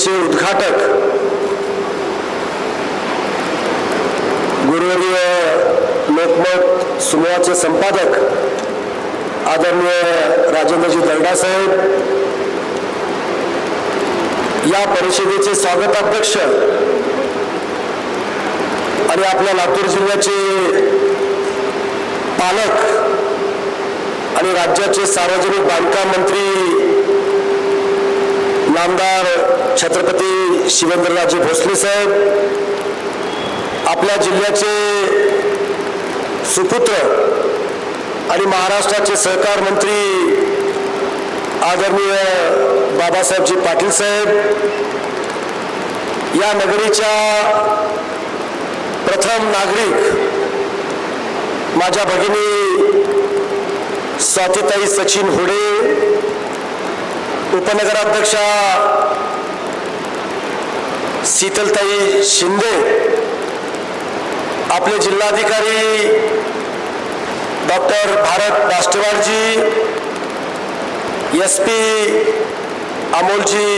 परिषदेचे उद्घाटक गुरुवर्य लोकमत समूहाचे संपादक आदरणीय राजेंद्रजी दर्डा साहेब, या परिषदेचे स्वागताध्यक्ष आणि आपल्या लातूर जिल्ह्याचे पालक आणि राज्याचे सार्वजनिक बांधकाम मंत्री नामदार छत्रपती शिवेंद्रराजे भोसले साहेब, आपल्या जिल्ह्याचे सुपुत्र आणि महाराष्ट्राचे सहकार मंत्री आदरणीय बाबासाहेबजी पाटील साहेब, या नगरीच्या प्रथम नागरिक माझ्या भगिनी स्वातीताई सचिन हुडे, उपनगराध्यक्षा शीतलताई शिंदे, आपले जिल्हाधिकारी डॉक्टर भारत राष्ट्रवाडजी, SP अमोलजी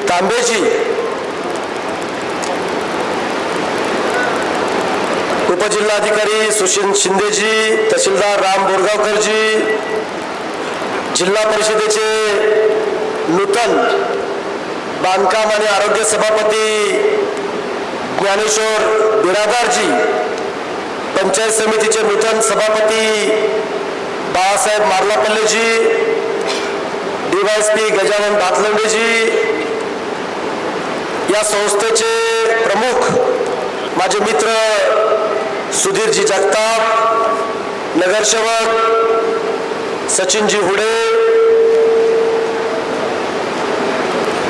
तांबेजी, उपजिल्हाधिकारी सुशील शिंदेजी, तहसीलदार राम बोरगावकरजी, जिल्हा परिषदेचे नूतन बांधकाम आणि आरोग्य सभापती ज्ञानेश्वर बिरादारजी, पंचायत समितीचे नूतन सभापती बाळासाहेब मार्लापल्लेजी, DYSP गजानन भातलंडेजी, या संस्थेचे प्रमुख माझे मित्र सुधीरजी जगताप, नगरसेवक सचिनजी हुडे,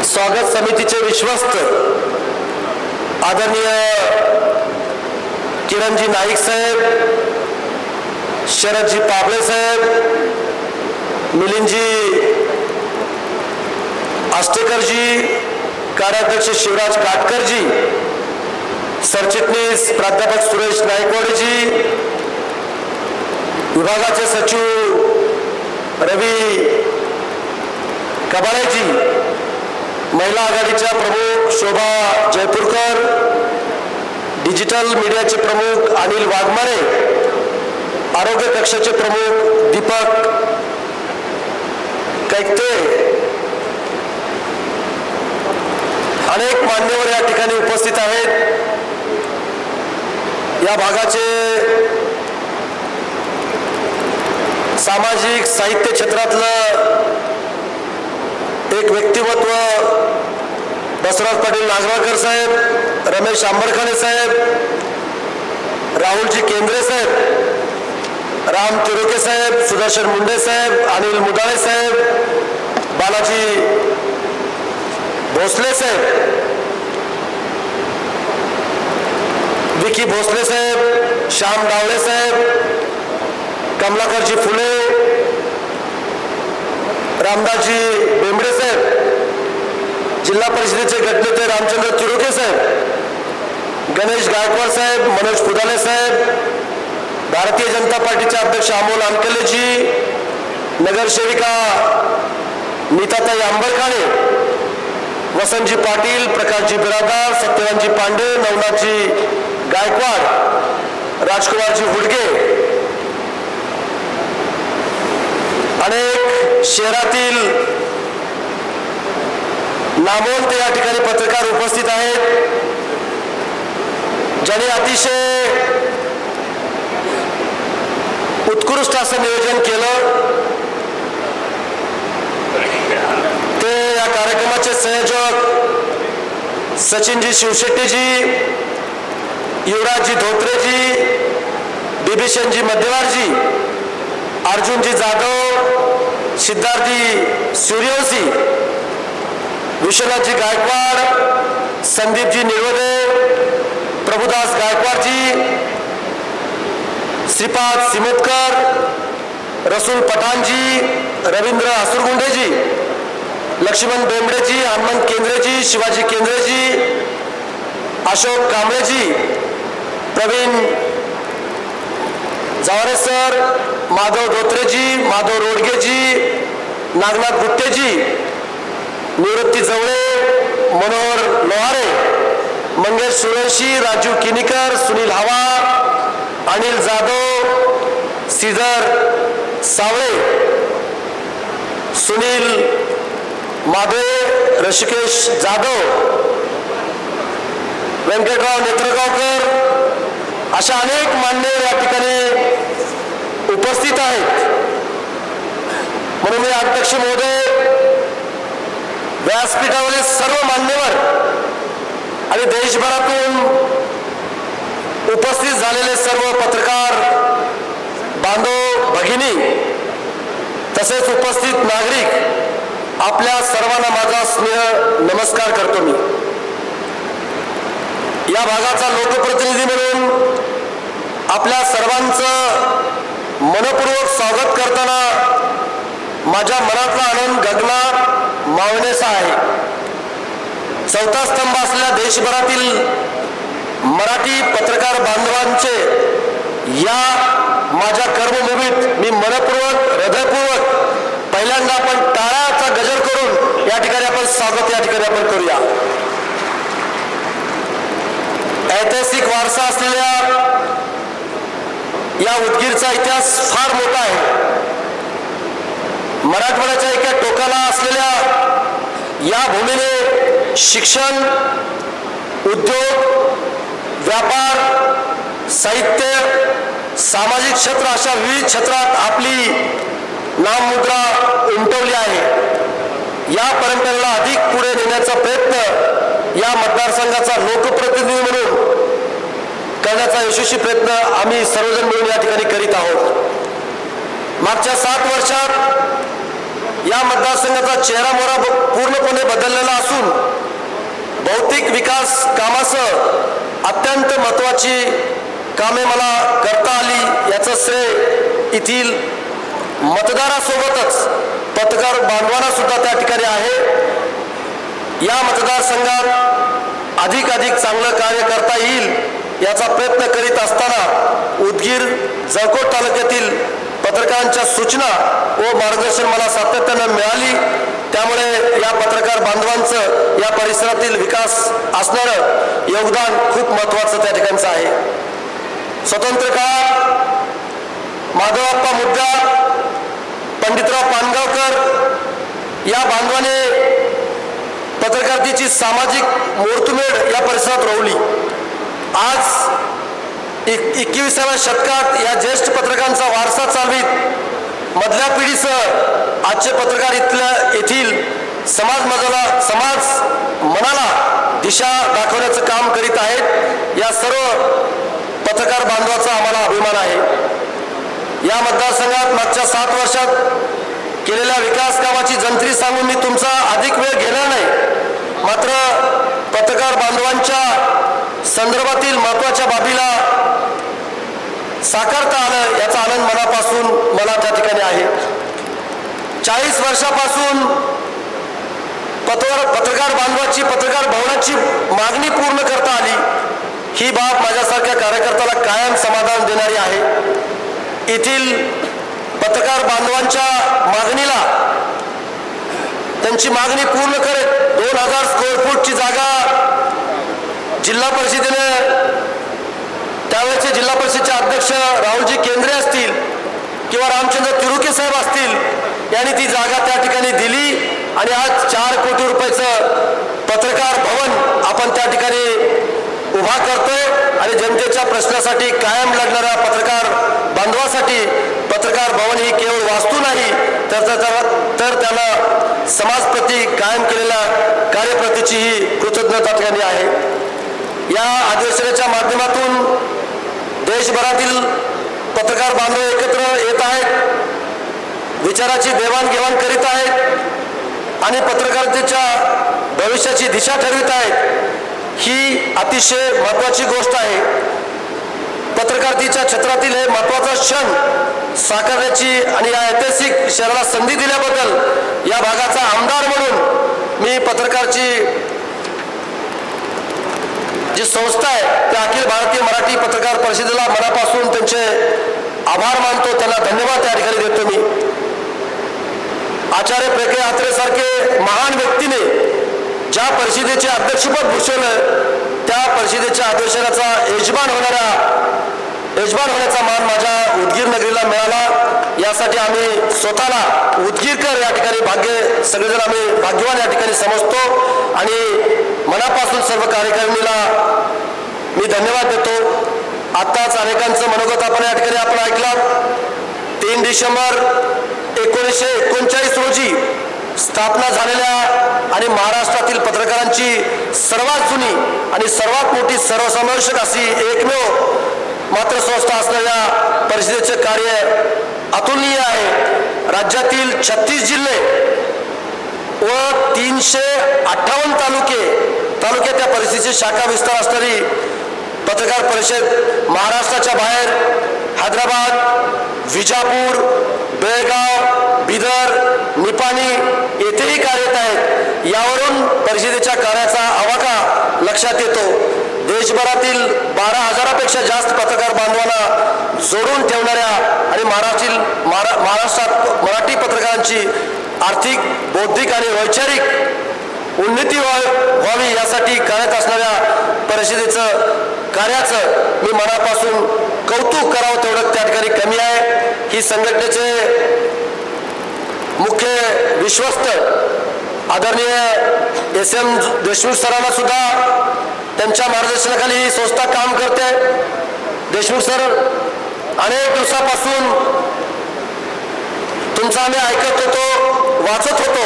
स्वागत समितीचे विश्वस्त आदरणीय किरणजी नाईक साहेब, शरदजी पाबळे साहेब, मिलिंदजी आष्टेकरजी, कार्याध्यक्ष शिवराज काटकरजी, सरचिटणीस प्राध्यापक सुरेश नायकवाडेजी, विभागाचे सचिव रवी कबाळेजी, महिला आघाडीच्या प्रमुख शोभा जयपूरकर, डिजिटल मीडियाचे प्रमुख अनिल वाघमारे, आरोग्य कक्षाचे प्रमुख दीपक कैकते, अनेक मान्यवर या ठिकाणी उपस्थित आहेत. या भागाचे सामाजिक साहित्य क्षेत्रातलं एक व्यक्तिमत्व बसवराज पाटील नागवाकर साहेब, रमेश आंबरखाने साहेब, राहुलजी केंद्रे साहेब, राम तिरोके साहेब, सुदर्शन मुंडे साहेब, अनिल मुदाळे साहेब, बालाजी भोसले साहेब, विकी भोसले साहेब, श्याम डावळे साहेब, कमलाकरजी फुले, रामदासजी बेंबडे साहेब, जिल्हा परिषदेचे गटनेते रामचंद्र तिरोके साहेब, गणेश गायकवाड साहेब, मनोज फुदाले साहेब, भारतीय जनता पार्टीचे अध्यक्ष अमोल अंकलेजी, नगरसेविका नीताताई आंबरखाने, वसंतजी पाटील, प्रकाशजी बिरादार, सत्यवानजी पांडे, नवनाथजी गायकवाड, राजकुमारजी हुडगे, अनेक शहरातील नामवंत या ठिकाणी पत्रकार उपस्थित आहेत, ज्यांनी अतिशय उत्कृष्ट असं नियोजन केलं. ते या कार्यक्रमाचे संयोजक सचिनजी शिवशेट्टीजी, युवराजजी धोत्रेजी, बिभीषणजी मध्यवारजी, अर्जुनजी जाधव, सिद्धार्थजी सूर्यवंशी, विश्वनाथजी गायकवाड, संदीपजी निळवदे, प्रभुदास गायकवाडजी, श्रीपाद सिमोदकर, रसूल पठाणजी, रवींद्र हसुरगुंडेजी, लक्ष्मण बेंबडेजी, हनुमंत केंद्रेजी, शिवाजी केंद्रेजी, अशोक कांबळेजी, प्रवीण जावरे सर, माधव धोत्रेजी, माधव रोडगेजी, नागनाथ गुट्टेजी, निवृत्ती जवळे, मनोहर लोहारे, मंगेश सुरेशी, राजू किनीकर, सुनील हवा, अनिल जाधव, श्रीधर सावळे, सुनील माधवे, ऋषिकेश जाधव, व्यंकटराव नेत्रगावकर अशा अनेक मान्यवर या ठिकाणी उपस्थित आहेत. म्हणून मी अध्यक्ष महोदय, व्यासपीठावरील सर्व मान्यवर आणि देशभरातून उपस्थित झालेले सर्व पत्रकार बांधव भगिनी तसेच उपस्थित नागरिक आपल्या सर्वांना माझा स्नेह नमस्कार करतो. मी या भागाचा लोकप्रतिनिधी म्हणून आपल्या सर्वांचं मनपूर्वक स्वागत करताना माझ्या मनातला आनंद गगनात मावण्याचा आहे. चौथा स्तंभ असलेल्या देशभरातील मराठी पत्रकार बांधवांचे या माझ्या कर्मभूमीत मी मनपूर्वक हृदयपूर्वक पहिल्यांदा आपण टाळ्याचा गजर करून या ठिकाणी आपण स्वागत या ठिकाणी आपण करूया. ऐतिहासिक वारसा असलेल्या या उदगीरचा इतिहास फार मोठा आहे. मराठवाड्याच्या एका टोकाला असलेल्या या भूमीने शिक्षण, उद्योग, व्यापार, साहित्य, सामाजिक क्षेत्र अशा विविध क्षेत्रात आपली नाममुद्रा उमटवली आहे. या परंपरेला अधिक पुढे नेण्याचा प्रयत्न या मतदारसंघाचा लोकप्रतिनिधी म्हणून करण्याचा यशस्वी प्रयत्न आम्ही सर्वजण मिळून या ठिकाणी करीत आहोत. मागच्या 7 वर्षात या मतदारसंघाचा चेहरा मोहरा पूर्णपणे बदललेला असून भौतिक विकास कामासह अत्यंत महत्त्वाची कामे मला करता आली. याचं श्रेय येथील मतदारासोबतच पत्रकार बांधवांना सुद्धा त्या ठिकाणी आहे. या मतदारसंघात अधिकाधिक चांगलं कार्य करता येईल याचा प्रयत्न करीत असताना उदगीर जळकोट तालुक्यातील पत्रकारांच्या सूचना व मार्गदर्शन मला सातत्यानं मिळाली. त्यामुळे या पत्रकार बांधवांचं या परिसरातील विकास असणारं योगदान खूप महत्त्वाचं त्या ठिकाणचं आहे. स्वतंत्र काळात माधवप्पा मुद्दार, पंडितराव पानगावकर या बांधवाने पत्रकारितेची सामाजिक मोडतुमेड या परिसरात रोवली. आज 21व्या शतकात या ज्येष्ठ पत्रकारांचा वारसा चालवीत मधल्या पिढीसह आजचे पत्रकार येथील समाज मनाला दिशा दाखवण्याचं काम करीत आहेत. या सर्व पत्रकार बांधवाचा आम्हाला अभिमान आहे. या मतदारसंघात मागच्या 7 वर्षात केलेल्या विकास कामाची जंत्री सांगून मी तुमचा अधिक वेळ घेणार नाही. मात्र पत्रकार बांधवांच्या संदर्भातील महत्त्वाच्या बाबीला साकारता आलं याचा आनंद मनापासून मला त्या ठिकाणी आहे. 40 वर्षापासून पत्रकार बांधवाची पत्रकार भवनाची मागणी पूर्ण करता आली. ही बाब माझ्यासारख्या कार्यकर्त्याला कायम समाधान देणारी आहे. येथील पत्रकार बांधवांच्या मागणीला त्यांची मागणी पूर्ण करत 2000 स्क्वेअर फूटची जागा जिल्हा परिषदेने त्यावेळेचे जिल्हा परिषदेचे अध्यक्ष राहुलजी केंद्रे असतील किंवा रामचंद्र तिरुके साहेब असतील यांनी ती जागा त्या ठिकाणी दिली आणि आज 4 कोटी रुपयाचं पत्रकार भवन आपण त्या ठिकाणी उभा करतोय आणि जनतेच्या प्रश्नासाठी कायम लढणाऱ्या पत्रकार बांधवासाठी पत्रकार भवन ही केवळ वास्तू नाही तर त्याला समाजप्रती कायम केलेल्या कार्यप्रतीची ही कृतज्ञता ठिकाणी आहे. या अधिवेशनाच्या माध्यमातून देशभरातील पत्रकार बांधव एकत्र येत आहेत, विचाराची देवाणघेवाण करीत आहेत आणि पत्रकारितेच्या भविष्याची दिशा ठरवित आहेत. ही अतिशय महत्त्वाची गोष्ट आहे. पत्रकारितेच्या क्षेत्रातील हे महत्त्वाचा क्षण साकारण्याची आणि या ऐतिहासिक शहराला संधी दिल्याबद्दल या भागाचा आमदार म्हणून मी पत्रकारची जी संस्था आहे त्या अखिल भारतीय मराठी पत्रकार परिषदेला मनापासून त्यांचे आभार मानतो, त्यांना धन्यवाद त्या ठिकाणी देतो. मी आचार्य प्रेके यात्रेसारखे महान व्यक्तीने ज्या परिषदेचे अध्यक्षपद भूषवलं त्या परिषदेच्या अधिवेशनाचा यजमान होण्याचा मान माझ्या उदगीर नगरीला मिळाला. यासाठी आम्ही स्वतःला उदगीरकर या ठिकाणी सगळेजण आम्ही भाग्यवान या ठिकाणी समजतो आणि मनापासून सर्व कार्यकारिणीला मी धन्यवाद देतो. आत्ताच अनेकांचं मनोगत आपण या ठिकाणी आपण ऐकलं. 3 डिसेंबर 1939 रोजी स्थापना झालेल्या आणि महाराष्ट्रातील पत्रकारांची सर्वात जुनी आणि सर्वात मोठी सर्वसमावेशक अशी एकमेव मात्र संस्था असलेल्या परिषदेचे कार्य अतुलनीय आहे. राज्यातील 36 जिल्हे व 358 तालुके त्या परिषदेची शाखा विस्तार असणारी पत्रकार परिषद महाराष्ट्राच्या बाहेर हैदराबाद, विजापूर, बेळगाव, बिदर, निपाणी येथेही कार्यरत आहेत. यावरून परिषदेच्या कार्याचा आवाका लक्षात येतो. देशभरातील 12,000पेक्षा जास्त पत्रकार बांधवांना जोडून ठेवणाऱ्या आणि महाराष्ट्रात मराठी पत्रकारांची आर्थिक, बौद्धिक आणि वैचारिक उन्नती व्हावी यासाठी कार्यरत असणाऱ्या परिषदेचं कार्याचं मी मनापासून कौतुक करावं तेवढं त्या ठिकाणी कमी आहे. ही संघटनेचे मुख्य विश्वस्त आदरणीय SM देशमुख सरांना सुद्धा त्यांच्या मार्गदर्शनाखाली ही संस्था काम करते. देशमुख सर, अनेक दिवसापासून तुमचं आम्ही ऐकत होतो, वाचत होतो,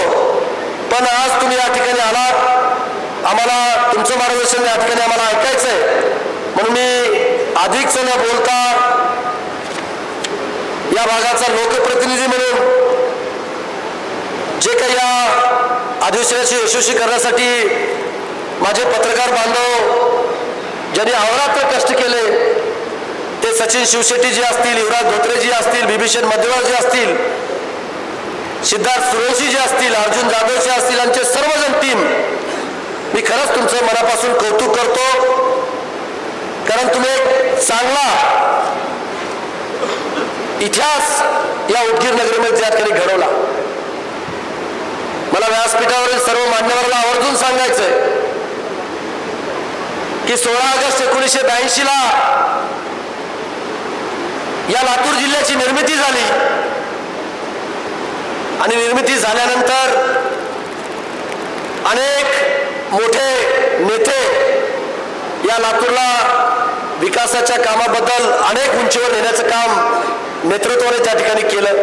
पण आज तुम्ही या ठिकाणी आलात. आम्हाला तुमचं मार्गदर्शन या ठिकाणी आम्हाला ऐकायचं आहे. म्हणून मी अधिकच न बोलता या भागाचा लोकप्रतिनिधी म्हणून जे काही या अधिवेशनाची यशस्वी करण्यासाठी माझे पत्रकार बांधव ज्यांनी अहोरात्र कष्ट केले ते सचिन शिवशेट्टी जी असतील, युवराज धोत्रे जी असतील, बिभीषण मध्यवार जी असतील, सिद्धार्थ सुरेशी जे असतील, अर्जुन जाधव जे असतील, यांचे सर्वजण टीम मी खरंच तुमचं मनापासून कौतुक करतो. कारण तुम्ही एक चांगला इतिहास या उदगीर नगरीमध्ये त्या ठिकाणी घडवला. मला व्यासपीठावरील सर्व मान्यवरांना आवर्जून सांगायचंय की 16 ऑगस्ट 1982 ला या लातूर जिल्ह्याची निर्मिती झाली आणि निर्मिती झाल्यानंतर अनेक मोठे नेते या लातूरला विकासाच्या कामाबद्दल अनेक उंचीवर नेण्याचं काम नेतृत्वाने त्या ठिकाणी केलं.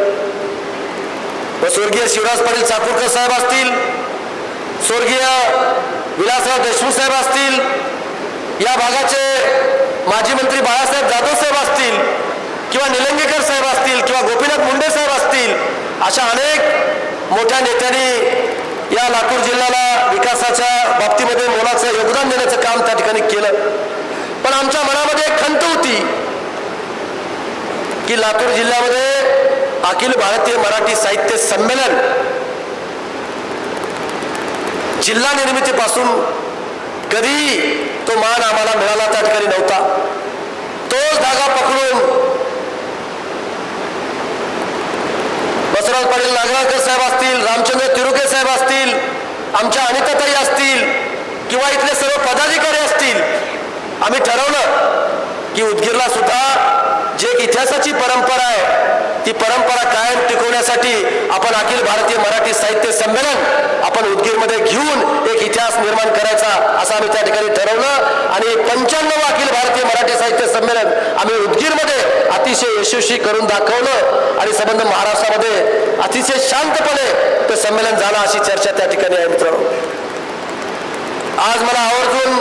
व स्वर्गीय शिवराज पाटील चाकूरकर साहेब असतील, स्वर्गीय विलासराव देशमुख साहेब असतील, या भागाचे माजी मंत्री बाळासाहेब जाधव साहेब असतील किंवा निलंगेकर साहेब असतील किंवा गोपीनाथ मुंडे साहेब असतील, अशा अनेक मोठ्या नेत्यांनी या लातूर जिल्ह्याला विकासाच्या बाबतीमध्ये मोलाचं योगदान देण्याचं काम त्या ठिकाणी केलं. पण आमच्या मनामध्ये एक खंत होती की लातूर जिल्ह्यामध्ये अखिल भारतीय मराठी साहित्य संमेलन जिल्हा निर्मितीपासून कधी तो मान आम्हाला मिळाला त्या ठिकाणी नव्हता. तोच धागा पकडून बसवराज पाटील नागराळकर साहेब असतील, रामचंद्र तिरुके साहेब असतील, आमच्या अनिताताई असतील किंवा इथले सर्व पदाधिकारी असतील, आम्ही ठरवलं की उदगीरला सुद्धा जी एक इतिहासाची परंपरा आहे ती परंपरा कायम टिकवण्यासाठी आपण अखिल भारतीय मराठी साहित्य संमेलन आपण उदगीरमध्ये घेऊन एक इतिहास निर्माण करायचा असं आम्ही त्या ठिकाणी ठरवलं. आणि 95 अखिल भारतीय मराठी साहित्य संमेलन आम्ही उदगीरमध्ये अतिशय यशस्वी करून दाखवलं आणि संबंध महाराष्ट्रामध्ये अतिशय शांतपणे ते संमेलन झालं अशी चर्चा त्या ठिकाणी आहे. मित्रांनो, आज मला आवर्जून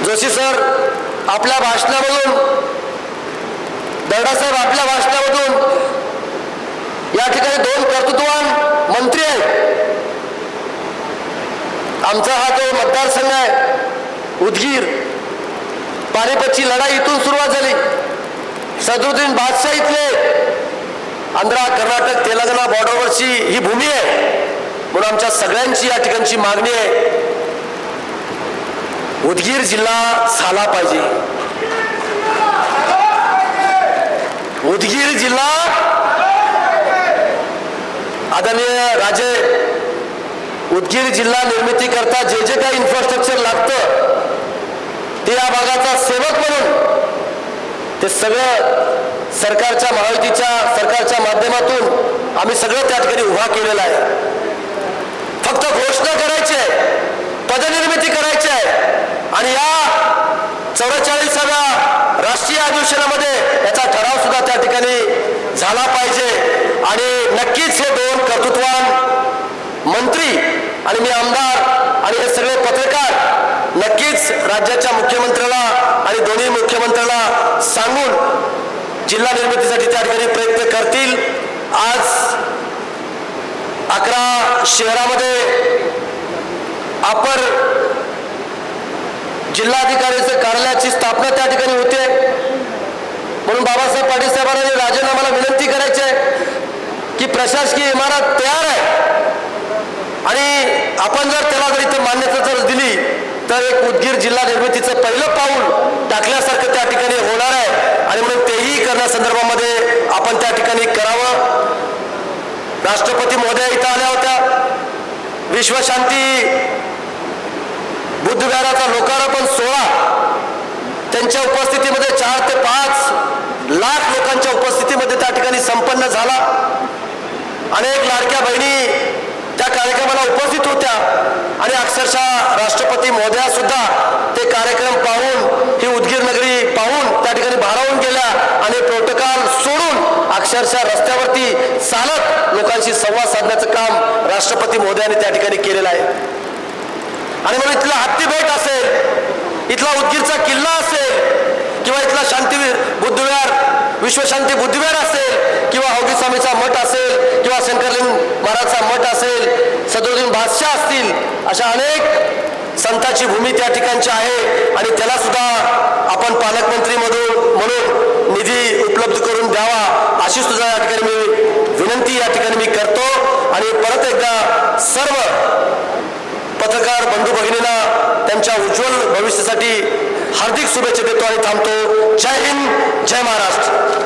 जोशी सर आपल्या भाषणामधून, दर्डासाहेब आपल्या भाषणामधून या ठिकाणी 2 कर्तृत्ववान मंत्री आहेत. आमचा हा जो मतदारसंघ आहे उदगीर, पानिपतची लढाई इथून सुरुवात झाली. सदरुद्दीन बादशाह इथले आंध्रा, कर्नाटक, तेलंगणा बॉर्डरवरची ही भूमी आहे. म्हणून आमच्या सगळ्यांची या ठिकाणची मागणी आहे उदगीर जिल्हा झाला पाहिजे. उदगीर जिल्हा आदरणीय राजे उदगीर जिल्हा निर्मिती करता जे जे काही इन्फ्रास्ट्रक्चर लागतं ते या भागाचा सेवक म्हणून ते सगळं सरकारच्या महायुतीच्या सरकारच्या माध्यमातून आम्ही सगळं त्या ठिकाणी उभा केलेला आहे. फक्त घोषणा करायची आहे, पदनिर्मिती करायची आहे आणि या 44व्या राष्ट्रीय अधिवेशनामध्ये याचा ठराव सुद्धा त्या ठिकाणी झाला पाहिजे. आणि नक्कीच हे दोन कर्तृत्ववान मंत्री आणि मी आमदार आणि हे सगळे पत्रकार नक्कीच राज्याच्या मुख्यमंत्र्याला आणि दोन्ही मुख्यमंत्र्याला सांगून जिल्हा निर्मितीसाठी त्या ठिकाणी प्रयत्न करतील. आज 11 शहरामध्ये अपर जिल्हाधिकाऱ्याच्या कार्यालयाची स्थापना त्या ठिकाणी होते. म्हणून बाबासाहेब पाटील साहेबांनी राजीनामाला विनंती करायची आहे की प्रशासकीय इमारत तयार आहे आणि आपण जर त्याला जर इथं मान्यता जर दिली तर एक उदगीर जिल्हा निर्मितीचं पहिलं पाऊल टाकल्यासारखं त्या ठिकाणी होणार आहे आणि म्हणून तेही करण्यासंदर्भामध्ये आपण त्या ठिकाणी करावं. राष्ट्रपती महोदया इथं आल्या होत्या. विश्वशांती बुद्धविहाराचा लोकार्पण सोहळा त्यांच्या उपस्थितीमध्ये 4 ते 5 लाख लोकांच्या उपस्थितीमध्ये त्या ठिकाणी संपन्न झाला. अनेक लाडक्या बहिणी त्या कार्यक्रमाला उपस्थित होत्या आणि अक्षरशः राष्ट्रपती महोदया सुद्धा ते कार्यक्रम पाहून ही उदगीर नगरी पाहून त्या ठिकाणी भारावून गेल्या आणि प्रोटोकॉल सोडून अक्षरशः रस्त्यावरती चालत लोकांशी संवाद साधण्याचं काम राष्ट्रपती महोदयांनी त्या ठिकाणी केलेलं आहे. आणि म्हणून इथला हत्तीबेट असेल, इथला उदगीरचा किल्ला असेल किंवा इथला शांतीवीर बुद्धविहार विश्वशांती बुद्धविहार असेल किंवा हौगी स्वामीचा मठ असेल किंवा शंकरलिंग महाराजचा मठ असेल, सदरुद्दीन बादशाह असतील, अशा अनेक संतांची भूमी त्या ठिकाणची आहे आणि त्याला सुद्धा आपण पालकमंत्री म्हणून निधी उपलब्ध करून द्यावा अशी सुद्धा या ठिकाणी मी विनंती या ठिकाणी मी करतो. आणि परत एकदा सर्व पत्रकार बंधू भगिनींना त्यांच्या उज्ज्वल भविष्यासाठी हार्दिक शुभेच्छा देतो आणि थांबतो. जय हिंद, जय महाराष्ट्र.